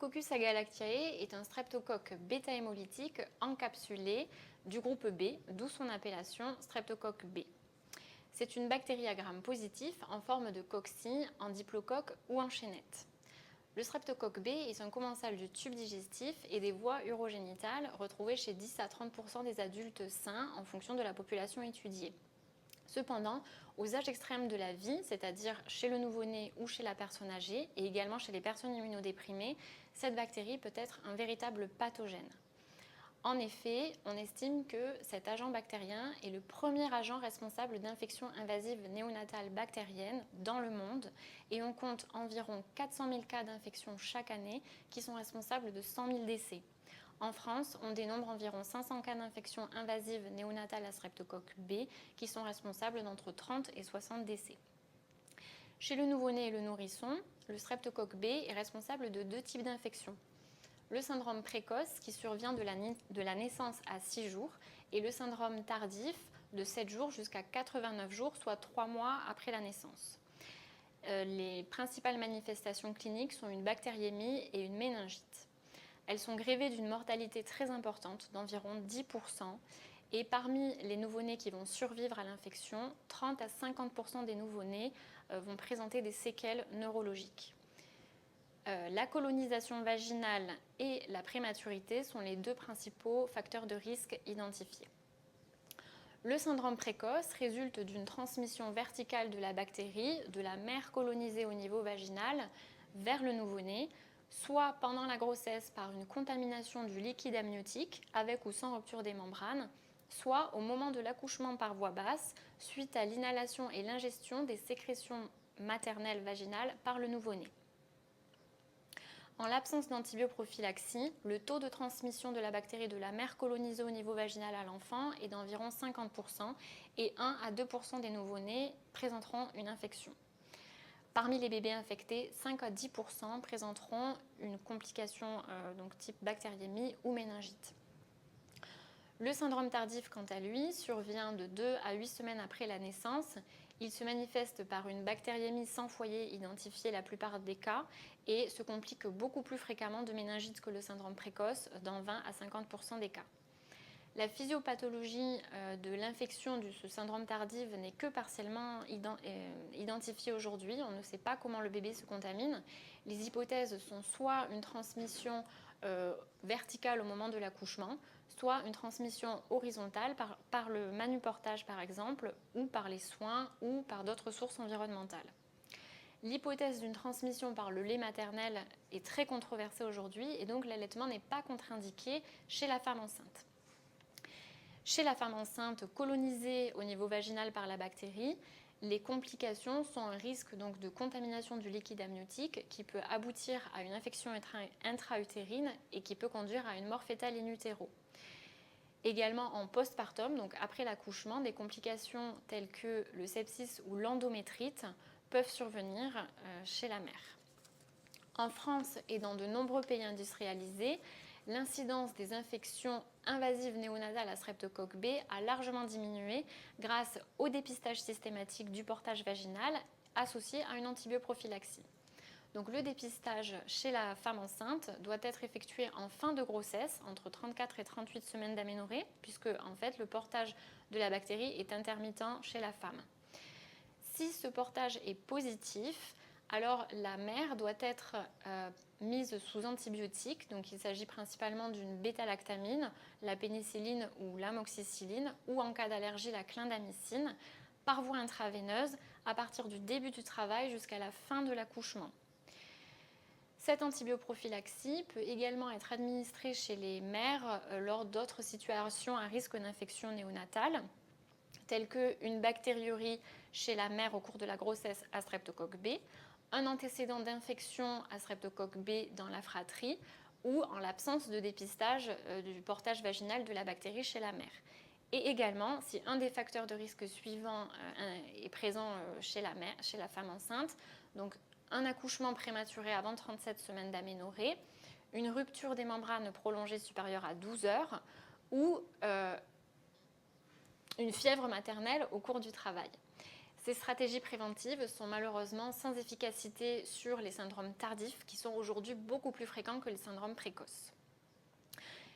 Streptococcus agalactiae est un streptocoque bêta-hémolytique encapsulé du groupe B, d'où son appellation streptocoque B. C'est une bactérie à gram positif en forme de cocci, en diplocoque ou en chaînette. Le streptocoque B est un commensal du tube digestif et des voies urogénitales retrouvées chez 10 à 30% des adultes sains en fonction de la population étudiée. Cependant, aux âges extrêmes de la vie, c'est-à-dire chez le nouveau-né ou chez la personne âgée, et également chez les personnes immunodéprimées, cette bactérie peut être un véritable pathogène. En effet, on estime que cet agent bactérien est le premier agent responsable d'infections invasives néonatales bactériennes dans le monde et on compte environ 400 000 cas d'infection chaque année qui sont responsables de 100 000 décès. En France, on dénombre environ 500 cas d'infections invasives néonatales à streptocoque B qui sont responsables d'entre 30 et 60 décès. Chez le nouveau-né et le nourrisson, le streptocoque B est responsable de deux types d'infections. Le syndrome précoce qui survient de la naissance à 6 jours et le syndrome tardif de 7 jours jusqu'à 89 jours, soit 3 mois après la naissance. Les principales manifestations cliniques sont une bactériémie et une méningite. Elles sont grevées d'une mortalité très importante, d'environ 10%, et parmi les nouveau-nés qui vont survivre à l'infection, 30 à 50% des nouveau-nés vont présenter des séquelles neurologiques. La colonisation vaginale et la prématurité sont les deux principaux facteurs de risque identifiés. Le syndrome précoce résulte d'une transmission verticale de la bactérie de la mère colonisée au niveau vaginal vers le nouveau-né, soit pendant la grossesse par une contamination du liquide amniotique avec ou sans rupture des membranes, soit au moment de l'accouchement par voie basse suite à l'inhalation et l'ingestion des sécrétions maternelles vaginales par le nouveau-né. En l'absence d'antibioprophylaxie, le taux de transmission de la bactérie de la mère colonisée au niveau vaginal à l'enfant est d'environ 50% et 1 à 2% des nouveau-nés présenteront une infection. Parmi les bébés infectés, 5 à 10% présenteront une complication type bactériémie ou méningite. Le syndrome tardif, quant à lui, survient de 2 à 8 semaines après la naissance. Il se manifeste par une bactériémie sans foyer identifiée la plupart des cas et se complique beaucoup plus fréquemment de méningite que le syndrome précoce dans 20 à 50% des cas. La physiopathologie de l'infection de ce syndrome tardif n'est que partiellement identifiée aujourd'hui. On ne sait pas comment le bébé se contamine. Les hypothèses sont soit une transmission verticale au moment de l'accouchement, soit une transmission horizontale par le manuportage par exemple, ou par les soins, ou par d'autres sources environnementales. L'hypothèse d'une transmission par le lait maternel est très controversée aujourd'hui et donc l'allaitement n'est pas contre-indiqué chez la femme enceinte. Chez la femme enceinte colonisée au niveau vaginal par la bactérie, les complications sont un risque donc de contamination du liquide amniotique qui peut aboutir à une infection intra-utérine et qui peut conduire à une mort fœtale in utero. Également en postpartum, donc après l'accouchement, des complications telles que le sepsis ou l'endométrite peuvent survenir chez la mère. En France et dans de nombreux pays industrialisés, l'incidence des infections invasives néonatales à streptocoque B a largement diminué grâce au dépistage systématique du portage vaginal associé à une antibioprophylaxie. Donc le dépistage chez la femme enceinte doit être effectué en fin de grossesse, entre 34 et 38 semaines d'aménorrhée, puisque en fait, le portage de la bactérie est intermittent chez la femme. Si ce portage est positif, alors la mère doit être mise sous antibiotiques, donc il s'agit principalement d'une bêta-lactamine, la pénicilline ou l'amoxicilline, ou en cas d'allergie la clindamycine, par voie intraveineuse à partir du début du travail jusqu'à la fin de l'accouchement. Cette antibioprophylaxie peut également être administrée chez les mères lors d'autres situations à risque d'infection néonatale, telles qu'une bactériurie chez la mère au cours de la grossesse à streptocoque B, un antécédent d'infection à streptocoque B dans la fratrie ou en l'absence de dépistage du portage vaginal de la bactérie chez la mère. Et également, si un des facteurs de risque suivants est présent chez la femme enceinte, donc un accouchement prématuré avant 37 semaines d'aménorrhée, une rupture des membranes prolongée supérieure à 12 heures ou une fièvre maternelle au cours du travail. Ces stratégies préventives sont malheureusement sans efficacité sur les syndromes tardifs qui sont aujourd'hui beaucoup plus fréquents que les syndromes précoces.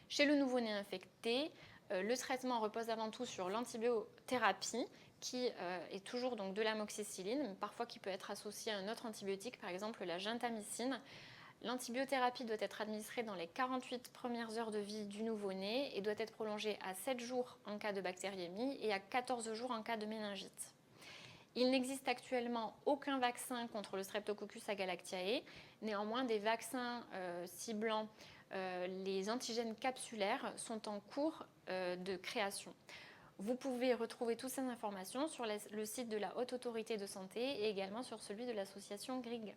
Chez le nouveau-né infecté, le traitement repose avant tout sur l'antibiothérapie qui est toujours donc de l'amoxicilline, parfois qui peut être associé à un autre antibiotique, par exemple la gentamicine. L'antibiothérapie doit être administrée dans les 48 premières heures de vie du nouveau-né et doit être prolongée à 7 jours en cas de bactériémie et à 14 jours en cas de méningite. Il n'existe actuellement aucun vaccin contre le Streptococcus agalactiae. Néanmoins, des vaccins ciblant les antigènes capsulaires sont en cours de création. Vous pouvez retrouver toutes ces informations sur le site de la Haute Autorité de Santé et également sur celui de l'association GRIG.